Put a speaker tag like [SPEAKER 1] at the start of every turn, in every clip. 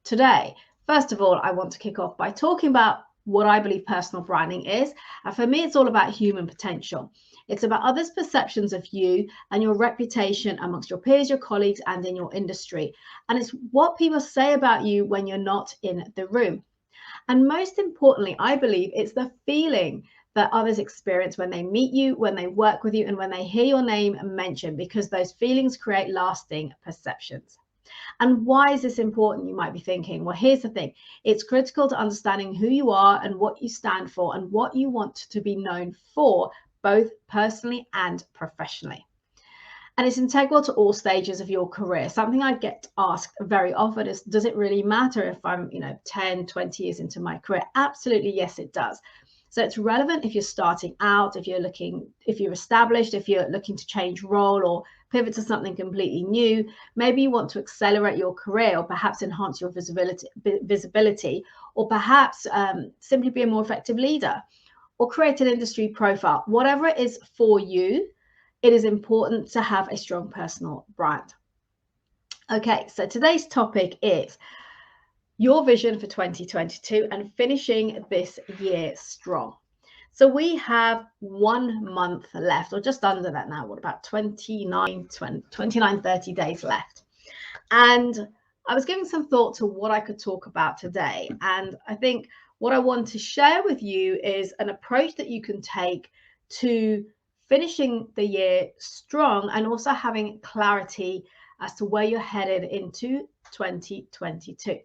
[SPEAKER 1] today. First of all, I want to kick off by talking about what I believe personal branding is. And for me, it's all about human potential. It's about others' perceptions of you and your reputation amongst your peers, your colleagues, and in your industry. And it's what people say about you when you're not in the room. And most importantly, I believe it's the feeling that others experience when they meet you, when they work with you, and when they hear your name mentioned, because those feelings create lasting perceptions. And why is this important? You might be thinking, well, here's the thing. It's critical to understanding who you are and what you stand for and what you want to be known for, both personally and professionally. And it's integral to all stages of your career. Something I get asked very often is, does it really matter if I'm, 10, 20 years into my career? Absolutely, yes, it does. So it's relevant if you're starting out, if you're established, if you're looking to change role or pivot to something completely new. Maybe you want to accelerate your career or perhaps enhance your visibility, or perhaps simply be a more effective leader or create an industry profile. Whatever it is for you, it is important to have a strong personal brand. Okay, so today's topic is your vision for 2022 and finishing this year strong. So we have 1 month left, or just under that now, what about 29, 30 days left. And I was giving some thought to what I could talk about today. And I think what I want to share with you is an approach that you can take to finishing the year strong and also having clarity as to where you're headed into 2022.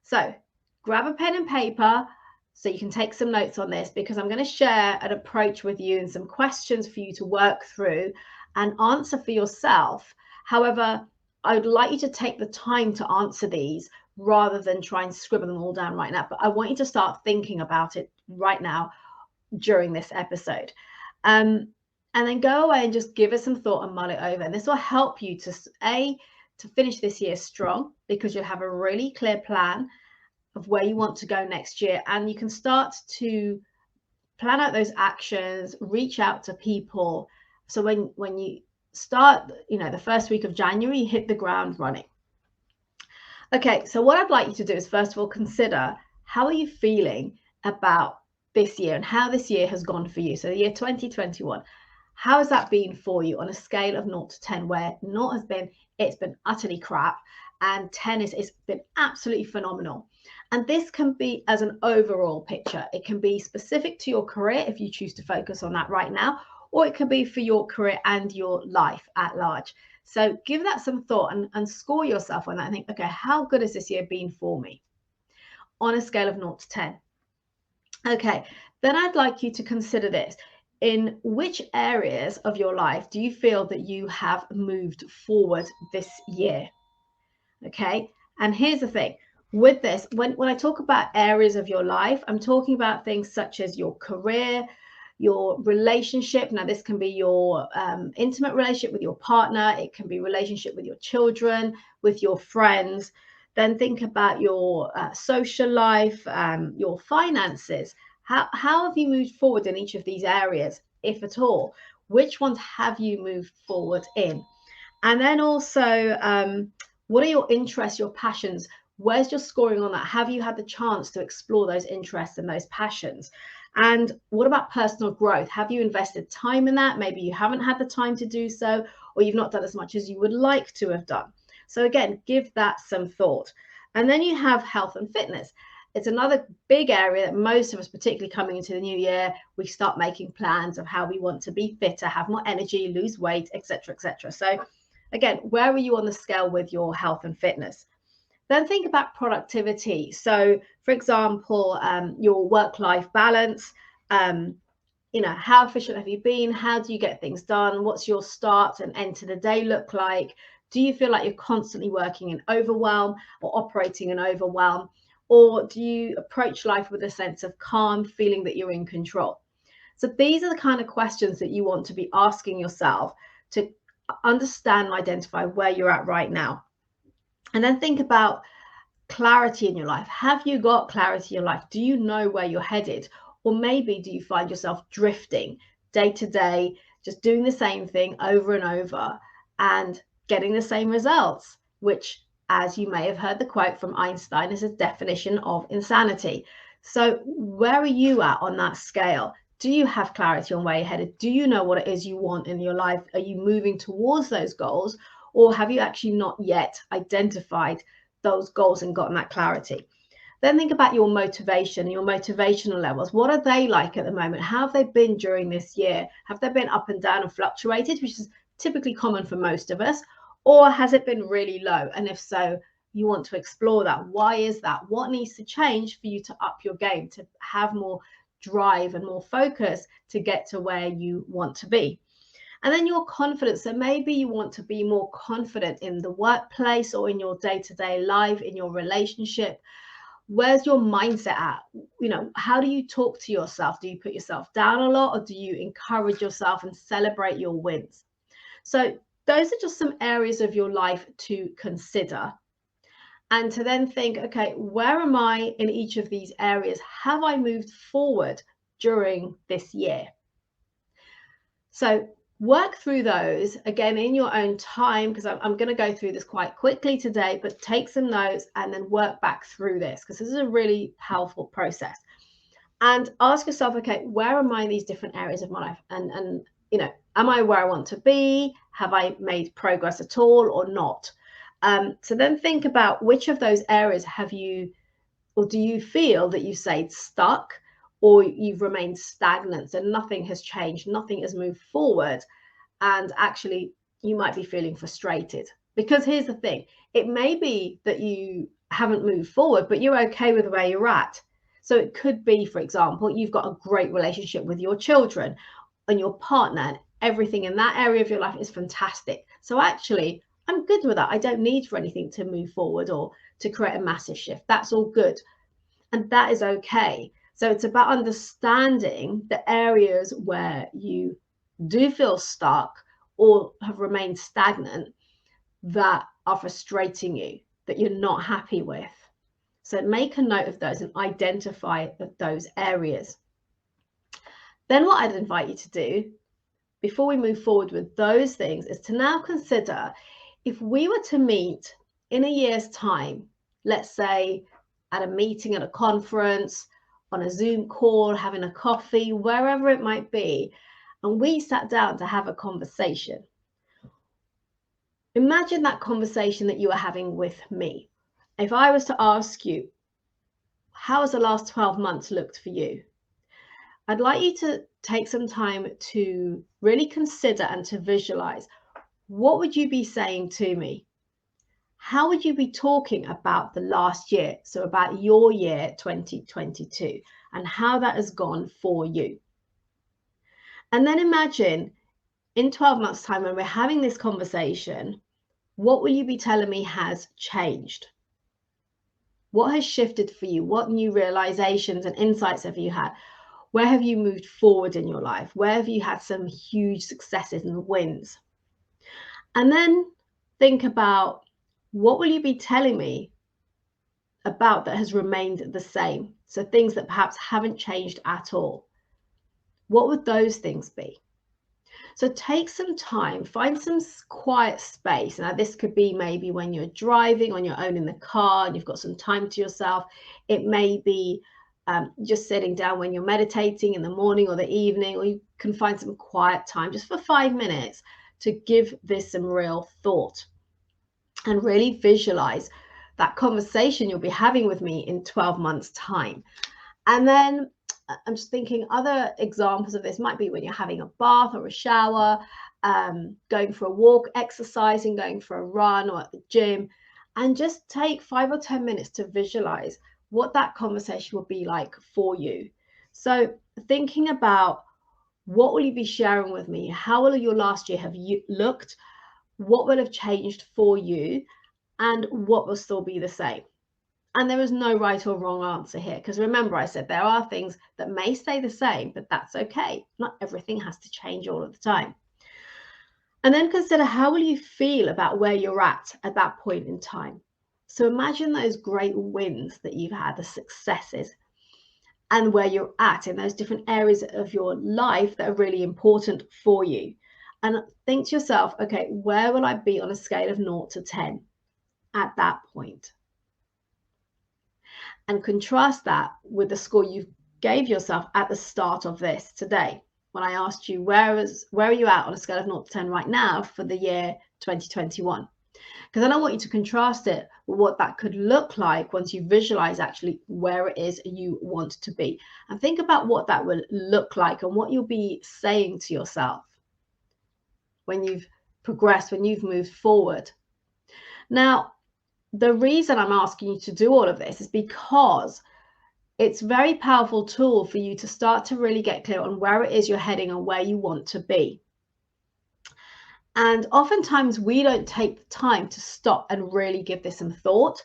[SPEAKER 1] So grab a pen and paper so you can take some notes on this, because I'm going to share an approach with you and some questions for you to work through and answer for yourself. However, I would like you to take the time to answer these rather than try and scribble them all down right now. But I want you to start thinking about it right now during this episode. And then go away and just give it some thought and mull it over. And this will help you to finish this year strong, because you'll have a really clear plan of where you want to go next year. And you can start to plan out those actions, reach out to people. So when you start, the first week of January, you hit the ground running. Okay, so what I'd like you to do is, first of all, consider, how are you feeling about this year and how this year has gone for you? So the year 2021, how has that been for you on a scale of 0 to 10, where 0 has been, it's been utterly crap, and 10 is it's been absolutely phenomenal. And this can be as an overall picture. It can be specific to your career if you choose to focus on that right now, or it can be for your career and your life at large. So give that some thought and score yourself on that and think, okay, how good has this year been for me on a scale of 0 to 10? Okay, then I'd like you to consider this. In which areas of your life do you feel that you have moved forward this year? Okay, and here's the thing. With this, when I talk about areas of your life, I'm talking about things such as your career, your relationship. Now, this can be your intimate relationship with your partner. It can be relationship with your children, with your friends. Then think about your social life, your finances. How have you moved forward in each of these areas, if at all? Which ones have you moved forward in? And then also, what are your interests, your passions? Where's your scoring on that? Have you had the chance to explore those interests and those passions? And what about personal growth? Have you invested time in that? Maybe you haven't had the time to do so, or you've not done as much as you would like to have done. So again, give that some thought. And then you have health and fitness. It's another big area that most of us, particularly coming into the new year, we start making plans of how we want to be fitter, have more energy, lose weight, etc., etc. So again, where are you on the scale with your health and fitness? Then think about productivity. So, for example, your work-life balance. How efficient have you been? How do you get things done? What's your start and end to the day look like? Do you feel like you're constantly working in overwhelm or operating in overwhelm? Or do you approach life with a sense of calm, feeling that you're in control? So these are the kind of questions that you want to be asking yourself to understand and identify where you're at right now. And then think about clarity in your life. Have you got clarity in your life? Do you know where you're headed? Or maybe do you find yourself drifting day to day, just doing the same thing over and over and getting the same results, which as you may have heard the quote from Einstein, is a definition of insanity. So where are you at on that scale? Do you have clarity on where you're headed? Do you know what it is you want in your life? Are you moving towards those goals? Or have you actually not yet identified those goals and gotten that clarity? Then think about your motivation, your motivational levels. What are they like at the moment? How have they been during this year? Have they been up and down and fluctuated, which is typically common for most of us? Or has it been really low? And if so, you want to explore that. Why is that? What needs to change for you to up your game, to have more drive and more focus to get to where you want to be? And then your confidence. So maybe you want to be more confident in the workplace or in your day-to-day life, in your relationship. Where's your mindset at? How do you talk to yourself? Do you put yourself down a lot, or do you encourage yourself and celebrate your wins? So those are just some areas of your life to consider, and to then think, okay, where am I in each of these areas? Have I moved forward during this year? So work through those again in your own time, because I'm going to go through this quite quickly today, but take some notes and then work back through this, because this is a really powerful process. And ask yourself, okay, where am I in these different areas of my life? And am I where I want to be? Have I made progress at all or not? So then think about which of those areas have you, or do you feel that you stayed stuck, or you've remained stagnant, so nothing has changed, nothing has moved forward, and actually you might be feeling frustrated. Because here's the thing, it may be that you haven't moved forward, but you're okay with where you're at. So it could be, for example, you've got a great relationship with your children and your partner, and everything in that area of your life is fantastic. So actually, I'm good with that. I don't need for anything to move forward or to create a massive shift. That's all good. And that is okay. So it's about understanding the areas where you do feel stuck or have remained stagnant, that are frustrating you, that you're not happy with. So make a note of those and identify those areas. Then what I'd invite you to do before we move forward with those things is to now consider, if we were to meet in a year's time, let's say at a meeting, at a conference, on a Zoom call, having a coffee, wherever it might be, and we sat down to have a conversation. Imagine that conversation that you are having with me. If I was to ask you, how has the last 12 months looked for you? I'd like you to take some time to really consider and to visualize, what would you be saying to me? How would you be talking about the last year? So about your year 2022 and how that has gone for you. And then imagine in 12 months' time, when we're having this conversation, what will you be telling me has changed? What has shifted for you? What new realizations and insights have you had? Where have you moved forward in your life? Where have you had some huge successes and wins? And then think about, what will you be telling me about that has remained the same? So things that perhaps haven't changed at all. What would those things be? So take some time, find some quiet space. Now, this could be maybe when you're driving on your own in the car and you've got some time to yourself. It may be just sitting down when you're meditating in the morning or the evening, or you can find some quiet time just for 5 minutes to give this some real thought and really visualize that conversation you'll be having with me in 12 months' time. And then I'm just thinking other examples of this might be when you're having a bath or a shower, going for a walk, exercising, going for a run, or at the gym, and just take 5 or 10 minutes to visualize what that conversation will be like for you. So thinking about, what will you be sharing with me? How will your last year have you looked? What will have changed for you? And what will still be the same? And there is no right or wrong answer here, because remember, I said there are things that may stay the same, but that's okay. Not everything has to change all of the time. And then consider, how will you feel about where you're at that point in time? So imagine those great wins that you've had, the successes, and where you're at in those different areas of your life that are really important for you. And think to yourself, okay, where will I be on a scale of 0 to 10? at that point. And contrast that with the score you gave yourself at the start of this today, when I asked you, where are you at on a scale of 0 to 10 right now for the year 2021? Because then I want you to contrast it with what that could look like once you visualize actually where it is you want to be. And think about what that will look like and what you'll be saying to yourself when you've progressed, when you've moved forward. Now, the reason I'm asking you to do all of this is because it's a very powerful tool for you to start to really get clear on where it is you're heading and where you want to be. And oftentimes we don't take the time to stop and really give this some thought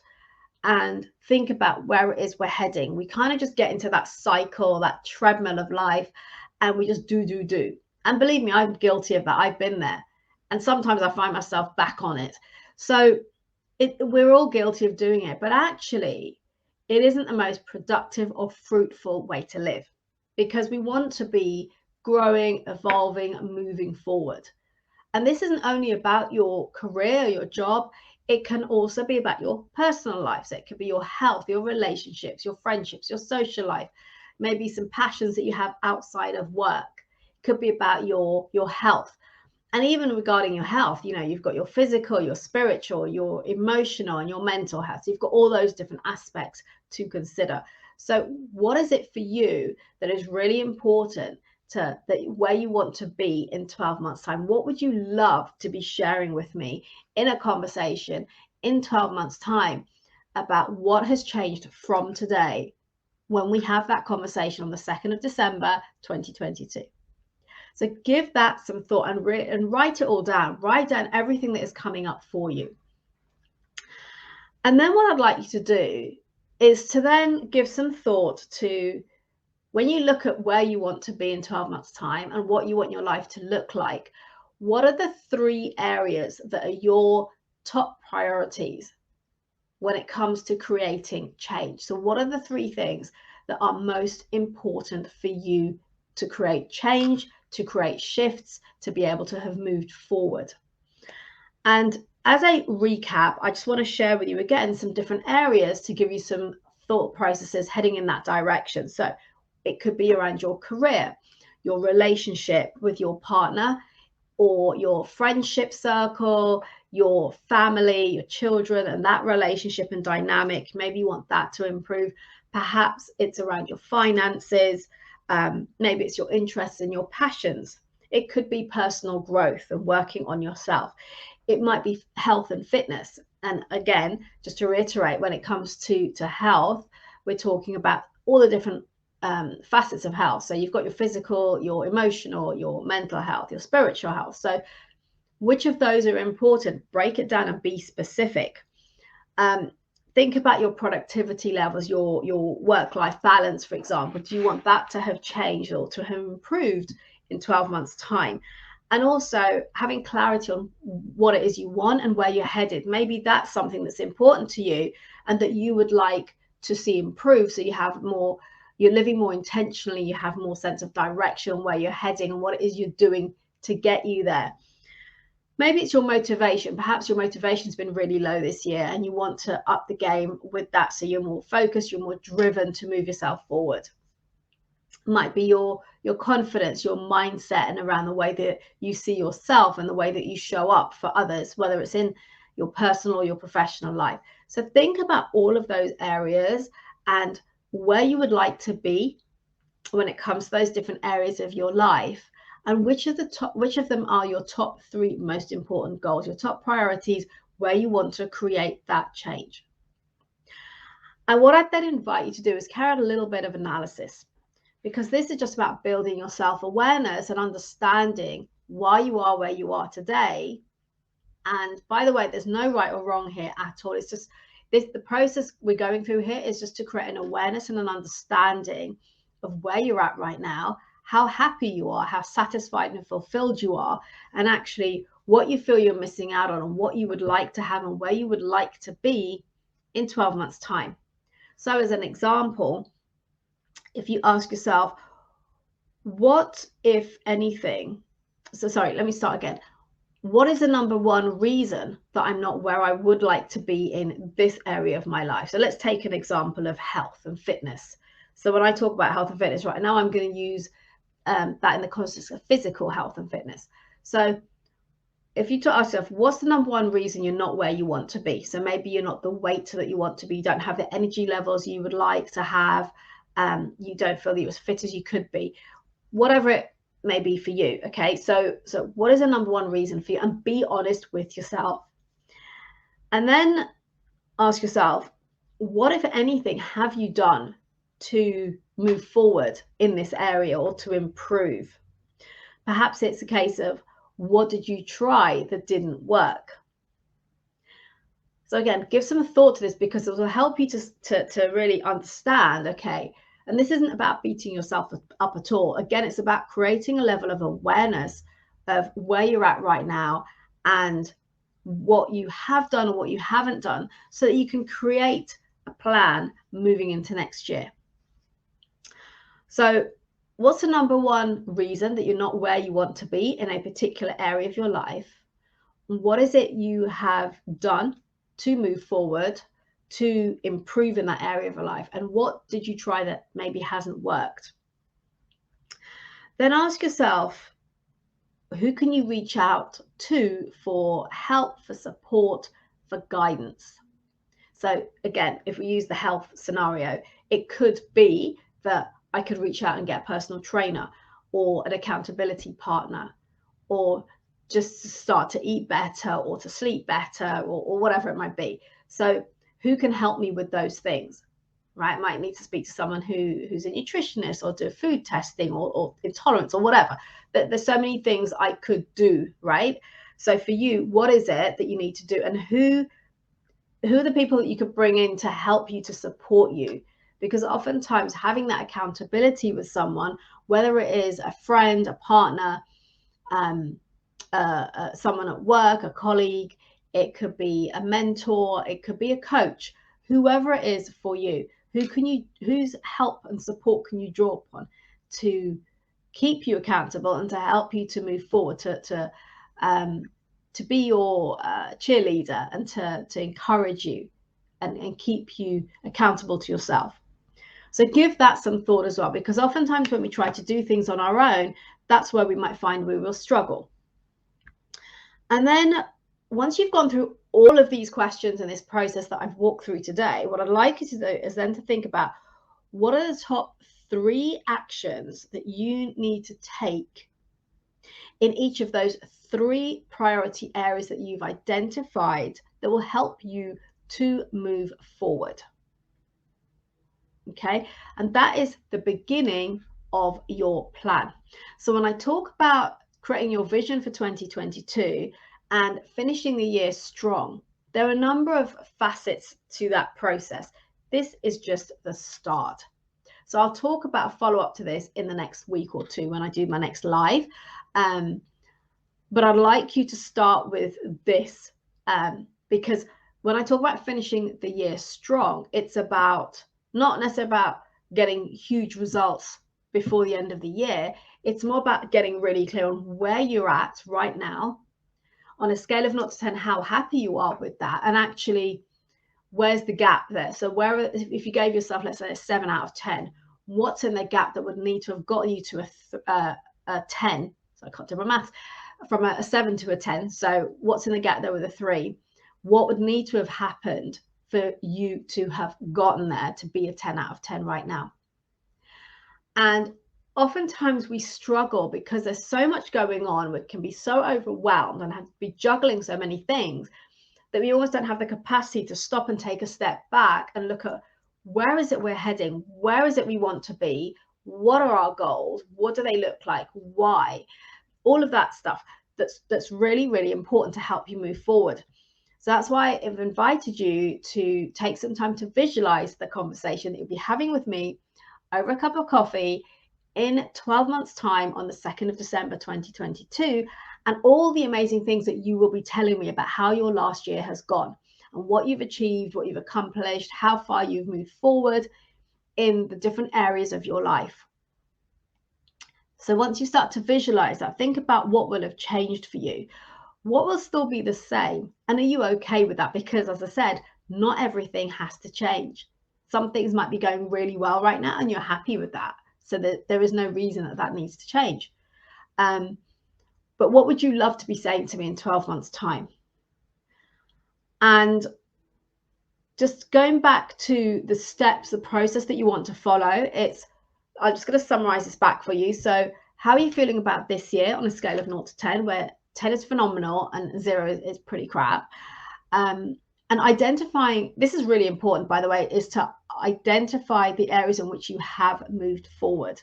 [SPEAKER 1] and think about where it is we're heading. We kind of just get into that cycle, that treadmill of life, and we just do. And believe me, I'm guilty of that. I've been there. And sometimes I find myself back on it. So we're all guilty of doing it. But actually, it isn't the most productive or fruitful way to live, because we want to be growing, evolving, moving forward. And this isn't only about your career, your job. It can also be about your personal life. So it could be your health, your relationships, your friendships, your social life, maybe some passions that you have outside of work. It could be about your health. And even regarding your health, you've got your physical, your spiritual, your emotional, and your mental health. So you've got all those different aspects to consider. So what is it for you that is really important where you want to be in 12 months' time? What would you love to be sharing with me in a conversation in 12 months' time about what has changed from today when we have that conversation on the 2nd of December, 2022? So give that some thought and write it all down. Write down everything that is coming up for you. And then what I'd like you to do is to then give some thought to, when you look at where you want to be in 12 months' time and what you want your life to look like, what are the 3 areas that are your top priorities when it comes to creating change? So what are the 3 things that are most important for you to create change, to create shifts, to be able to have moved forward? And as a recap, I just want to share with you again some different areas to give you some thought processes heading in that direction. So it could be around your career, your relationship with your partner, or your friendship circle, your family, your children, and that relationship and dynamic. Maybe you want that to improve. Perhaps it's around your finances. Maybe it's your interests and your passions. It could be personal growth and working on yourself. It might be health and fitness. And again, just to reiterate, when it comes to health, we're talking about all the different facets of health. So you've got your physical, your emotional, your mental health, your spiritual health. So which of those are important? Break it down and be specific. Think about your productivity levels, your work-life balance, for example. Do you want that to have changed or to have improved in 12 months' time? And also having clarity on what it is you want and where you're headed. Maybe that's something that's important to you and that you would like to see improve, so you have more, you're living more intentionally, you have more sense of direction, where you're heading and what it is you're doing to get you there. Maybe it's your motivation. Perhaps your motivation's been really low this year and you want to up the game with that, so you're more focused, you're more driven to move yourself forward. Might be your confidence, your mindset, and around the way that you see yourself and the way that you show up for others, whether it's in your personal or your professional life. So think about all of those areas and where you would like to be when it comes to those different areas of your life, and which of them are your top 3 most important goals, your top priorities, where you want to create that change. And what I'd then invite you to do is carry out a little bit of analysis, because this is just about building your self-awareness and understanding why you are where you are today. And by the way, there's no right or wrong here at all. It's just the process we're going through here is just to create an awareness and an understanding of where you're at right now, how happy you are, how satisfied and fulfilled you are, and actually what you feel you're missing out on and what you would like to have and where you would like to be in 12 months' time. So as an example, if you ask yourself, what, if anything, so sorry, let me start again. what is the number one reason that I'm not where I would like to be in this area of my life? So let's take an example of health and fitness. So when I talk about health and fitness right now, I'm going to use that in the context of physical health and fitness. So if you ask yourself, what's the number one reason you're not where you want to be? So maybe you're not the weight that you want to be, you don't have the energy levels you would like to have, you don't feel that you're as fit as you could be, whatever it may be for you. Okay, so what is the number one reason for you? And be honest with yourself. And then ask yourself, what, if anything, have you done to move forward in this area or to improve? Perhaps it's a case of, what did you try that didn't work? So again, give some thought to this, because it will help you to really understand, okay, and this isn't about beating yourself up at all. Again, it's about creating a level of awareness of where you're at right now and what you have done or what you haven't done, so that you can create a plan moving into next year. So what's the number one reason that you're not where you want to be in a particular area of your life? What is it you have done to move forward, to improve in that area of your life? And what did you try that maybe hasn't worked? Then ask yourself, who can you reach out to for help, for support, for guidance? So again, if we use the health scenario, it could be that I could reach out and get a personal trainer or an accountability partner, or just to start to eat better or to sleep better, or whatever it might be. So who can help me with those things, right? I might need to speak to someone who's a nutritionist, or do food testing, or intolerance, or whatever. There's so many things I could do, right? So for you, what is it that you need to do? And who are the people that you could bring in to help you, to support you? Because oftentimes having that accountability with someone, whether it is a friend, a partner, someone at work, a colleague, it could be a mentor, it could be a coach, whoever it is for you, whose help and support can you draw upon to keep you accountable and to help you to move forward, to be your cheerleader, and to encourage you and keep you accountable to yourself. So give that some thought as well, because oftentimes when we try to do things on our own, that's where we might find we will struggle. And then once you've gone through all of these questions in this process that I've walked through today, what I'd like you to do is then to think about, what are the top 3 actions that you need to take in each of those 3 priority areas that you've identified that will help you to move forward. Okay, and that is the beginning of your plan. So when I talk about creating your vision for 2022 and finishing the year strong, there are a number of facets to that process. This is just the start. So I'll talk about a follow-up to this in the next week or 2 when I do my next live. But I'd like you to start with this, because when I talk about finishing the year strong, it's about not necessarily about getting huge results before the end of the year. It's more about getting really clear on where you're at right now on a scale of 0 to 10, how happy you are with that, and actually where's the gap there. So where, if you gave yourself, let's say, a 7 out of 10, what's in the gap that would need to have gotten you to a 10? So I can't do my maths. From a 7 to a 10. So what's in the gap there with a 3? What would need to have happened for you to have gotten there to be a 10 out of 10 right now? And oftentimes we struggle because there's so much going on. We can be so overwhelmed and have to be juggling so many things that we almost don't have the capacity to stop and take a step back and look at, where is it we're heading? Where is it we want to be? What are our goals? What do they look like? Why? All of that stuff that's really, really important to help you move forward. So that's why I've invited you to take some time to visualize the conversation that you'll be having with me over a cup of coffee in 12 months' time on the 2nd of December 2022, and all the amazing things that you will be telling me about how your last year has gone and what you've achieved, what you've accomplished, how far you've moved forward in the different areas of your life. So once you start to visualize that, think about what will have changed for you. what will still be the same? And are you okay with that? Because as I said, not everything has to change. Some things might be going really well right now and you're happy with that. So that there is no reason that that needs to change. But what would you love to be saying to me in 12 months' time? And just going back to the steps, the process that you want to follow, I'm just going to summarize this back for you. So how are you feeling about this year on a scale of 0 to 10, where 10 is phenomenal and 0 is pretty crap? And identifying, this is really important, by the way, is to identify the areas in which you have moved forward.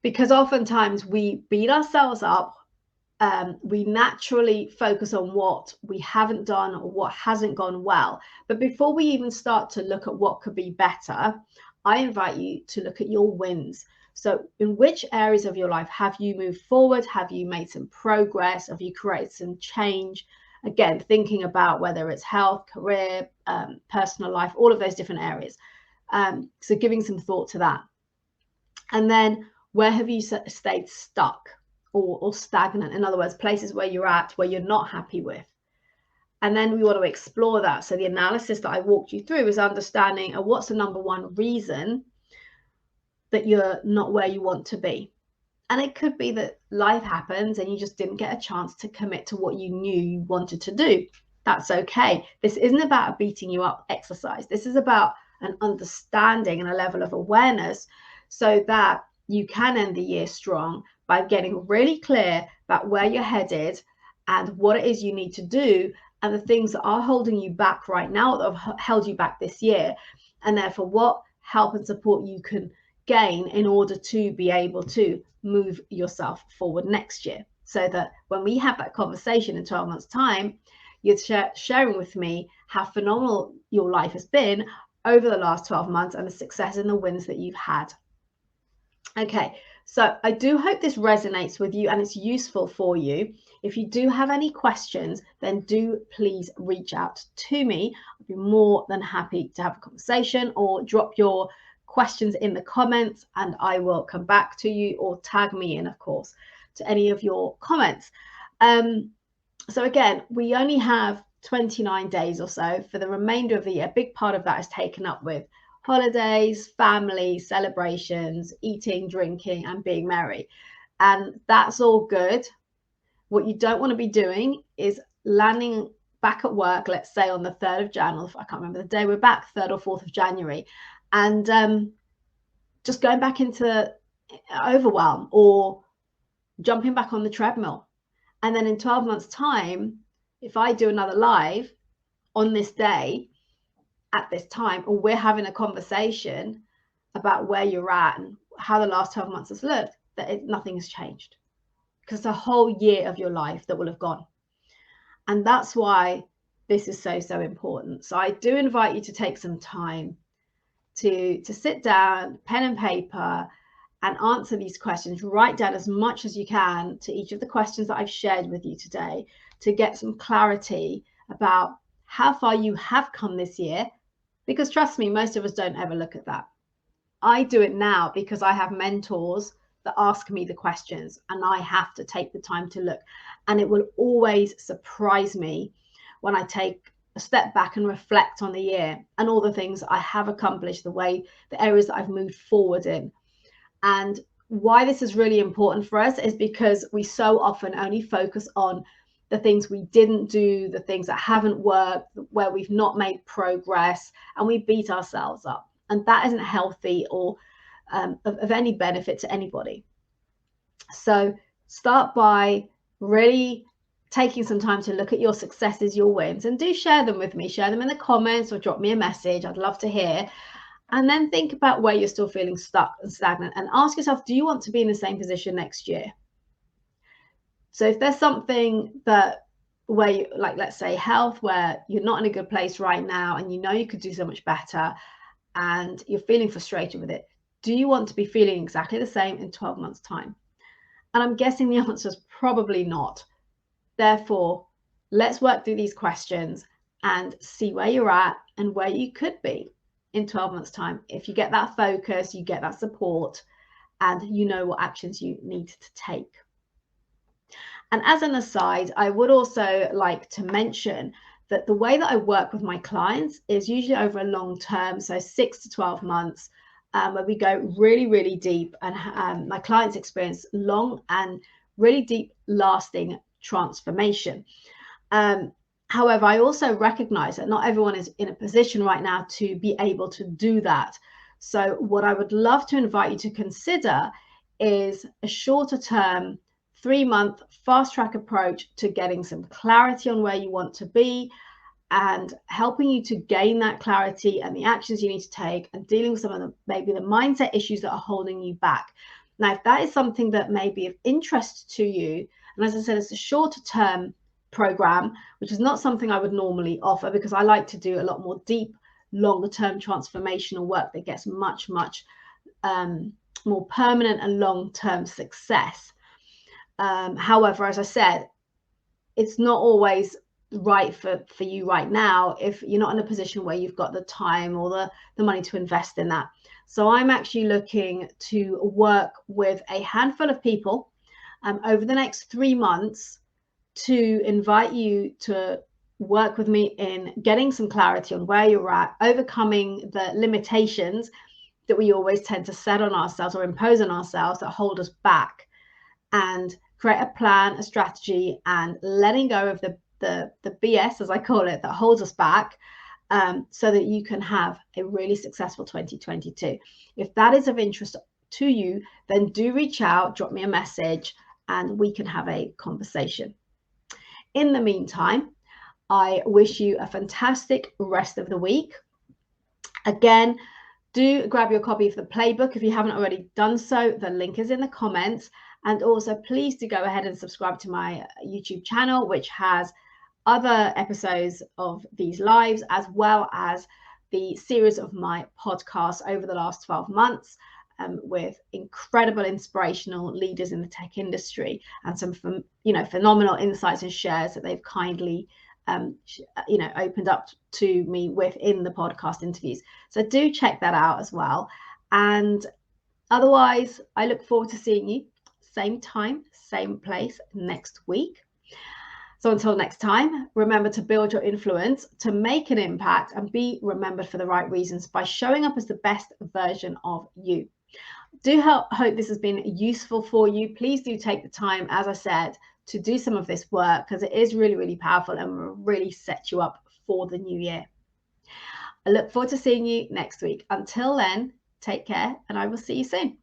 [SPEAKER 1] Because oftentimes we beat ourselves up. We naturally focus on what we haven't done or what hasn't gone well. But before we even start to look at what could be better, I invite you to look at your wins. So in which areas of your life have you moved forward? Have you made some progress? Have you created some change? Again, thinking about whether it's health, career, personal life, all of those different areas. So giving some thought to that. And then where have you stayed stuck or stagnant? In other words, places where you're at, where you're not happy with. And then we want to explore that. So the analysis that I walked you through is understanding what's the number one reason that you're not where you want to be. And it could be that life happens and you just didn't get a chance to commit to what you knew you wanted to do. That's okay. This isn't about a beating you up exercise. This is about an understanding and a level of awareness so that you can end the year strong by getting really clear about where you're headed and what it is you need to do and the things that are holding you back right now, that have held you back this year, and therefore what help and support you can gain in order to be able to move yourself forward next year. So that when we have that conversation in 12 months' time, you're sharing with me how phenomenal your life has been over the last 12 months and the success and the wins that you've had. Okay, so I do hope this resonates with you and it's useful for you. If you do have any questions, then do please reach out to me. I'd be more than happy to have a conversation, or drop your questions in the comments and I will come back to you, or tag me in, of course, to any of your comments. So again, we only have 29 days or so for the remainder of the year. A big part of that is taken up with holidays, family, celebrations, eating, drinking, and being merry. And that's all good. What you don't want to be doing is landing back at work, let's say on the 3rd of January, I can't remember the day we're back, 3rd or 4th of January, and just going back into overwhelm or jumping back on the treadmill. And then in 12 months' time, if I do another live on this day, at this time, or we're having a conversation about where you're at and how the last 12 months has looked, that nothing has changed, because it's a whole year of your life that will have gone. And that's why this is so, so important. So I do invite you to take some time to sit down, pen and paper, and answer these questions. Write down as much as you can to each of the questions that I've shared with you today to get some clarity about how far you have come this year. Because trust me, most of us don't ever look at that. I do it now because I have mentors that ask me the questions and I have to take the time to look. And it will always surprise me when I take a step back and reflect on the year and all the things I have accomplished, the areas that I've moved forward in. And why this is really important for us is because we so often only focus on the things we didn't do, the things that haven't worked, where we've not made progress, and we beat ourselves up. And that isn't healthy or of any benefit to anybody. So start by really taking some time to look at your successes, your wins, and do share them with me. Share them in the comments or drop me a message. I'd love to hear. And then think about where you're still feeling stuck and stagnant, and ask yourself, do you want to be in the same position next year? So if there's something where you, like, let's say health, where you're not in a good place right now and you know you could do so much better and you're feeling frustrated with it, do you want to be feeling exactly the same in 12 months' time? And I'm guessing the answer is probably not. Therefore, let's work through these questions and see where you're at and where you could be in 12 months' time. If you get that focus, you get that support, and you know what actions you need to take. And as an aside, I would also like to mention that the way that I work with my clients is usually over a long term, so 6 to 12 months, where we go really, really deep, and my clients experience long and really deep lasting transformation. However, I also recognize that not everyone is in a position right now to be able to do that. So what I would love to invite you to consider is a shorter term, 3-month fast track approach to getting some clarity on where you want to be and helping you to gain that clarity and the actions you need to take, and dealing with some of the maybe the mindset issues that are holding you back. Now, if that is something that may be of interest to you, and as I said, it's a shorter term program, which is not something I would normally offer because I like to do a lot more deep, longer term transformational work that gets much more permanent and long-term success. However, as I said, it's not always right for you right now if you're not in a position where you've got the time or the money to invest in that. So I'm actually looking to work with a handful of people over the next 3 months to invite you to work with me in getting some clarity on where you're at, overcoming the limitations that we always tend to set on ourselves or impose on ourselves that hold us back, and create a plan, a strategy, and letting go of the BS, as I call it, that holds us back, so that you can have a really successful 2022. If that is of interest to you, then do reach out, drop me a message, and we can have a conversation. In the meantime, I wish you a fantastic rest of the week. Again, do grab your copy of the playbook if you haven't already done so. The link is in the comments. And also, please do go ahead and subscribe to my YouTube channel, which has other episodes of these lives, as well as the series of my podcasts over the last 12 months with incredible inspirational leaders in the tech industry, and some phenomenal insights and shares that they've kindly opened up to me within the podcast interviews. So do check that out as well. And otherwise, I look forward to seeing you same time, same place next week. So until next time, remember to build your influence, to make an impact, and be remembered for the right reasons by showing up as the best version of you. Do hope this has been useful for you. Please do take the time, as I said, to do some of this work, because it is really, really powerful and will really set you up for the new year. I look forward to seeing you next week. Until then, take care, and I will see you soon.